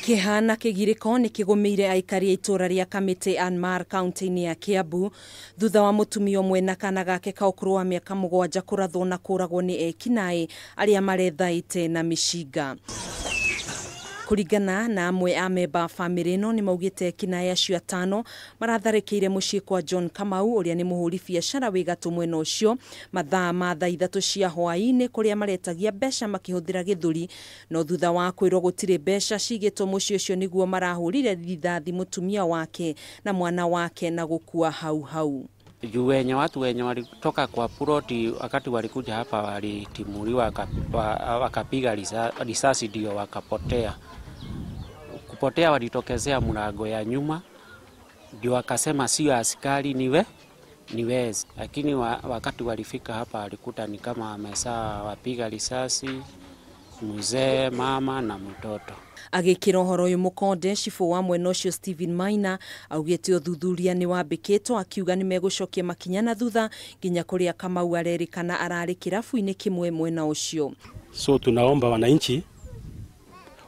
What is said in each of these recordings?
Kihana kigiriko ni kigumeire aikari itura ria Kamiti Anmar kaunti-ini ya Kiambu thutha wa mutumia umwe na kana gake ka ukuru wa miaka 7 kurathwo na kuragwo ni ekinai aria marethaite na mishinga. Kuringana na amwe a memba family no ni maugite kinaya acio 5 maratharikire mucii kwa John Kamau uria ni muhuri biashara wi gatu mwena ucio mathaa ma thaa 3 cia hwaini kuria maretagia besha makihuthira githuri no thutha wa kwirwo gutire besha cigitwo mucii ucio niguo marahurire rithathi mutumia wake na mwana wake na gukua hau. Watu wenye walitoka kwa ploti wakati walikuja hapa walitimuliwa wakapiga risasi ndio wakapotea. Kupotea walitokezea mlango ya nyuma ndio wakasema sio askari ni wezi, lakini wakati walifika hapa walikuta ni kama amesaa wapiga risasi mzee, mama na mtoto. Agikira horo uyu mukonde cifu wa mwena ucio Stephen Maina augite uthuthuria ni wambikitwo akiuga ni megucokia makinya na thutha nginya kuria Kamau arerikana arari kirafu-ini kimwe mwena ucio. So tunaomba wananchi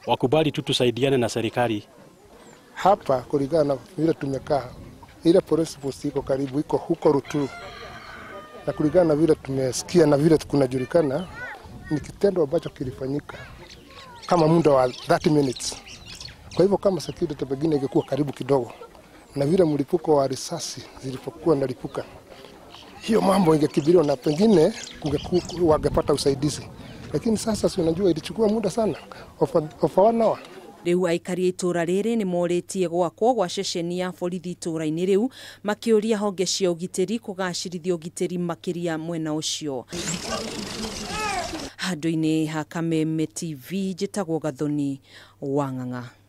wakubali tusaidiane na serikali. Hapa kulingana na vile tumekaa, ile police post iko karibu, iko huko Ruturu, na kulingana na vile tumesikia na vile tunajulikana ni kitendo ambacho kilifanyika kama muda wa 30 minutes. Kwa hivyo kama security pengine ingekuwa karibu kidogo na vile mlipuko wa risasi zilipokuwa nalipuka, hiyo mambo ingekibiriwa na pengine wangepata usaidizi. Lakini sasa si unajua ilichukua muda sana of 1 hour. Riu aikari itura riri ni moretie gwakwo gwa ceceni ya borithi itura-ini riu makiuria honge cia ugiteri kugacirithia ugiteri makiria mwena ucio. Handu-ini ha Kameme TV njitagwo Gathoni Wang'ang'a.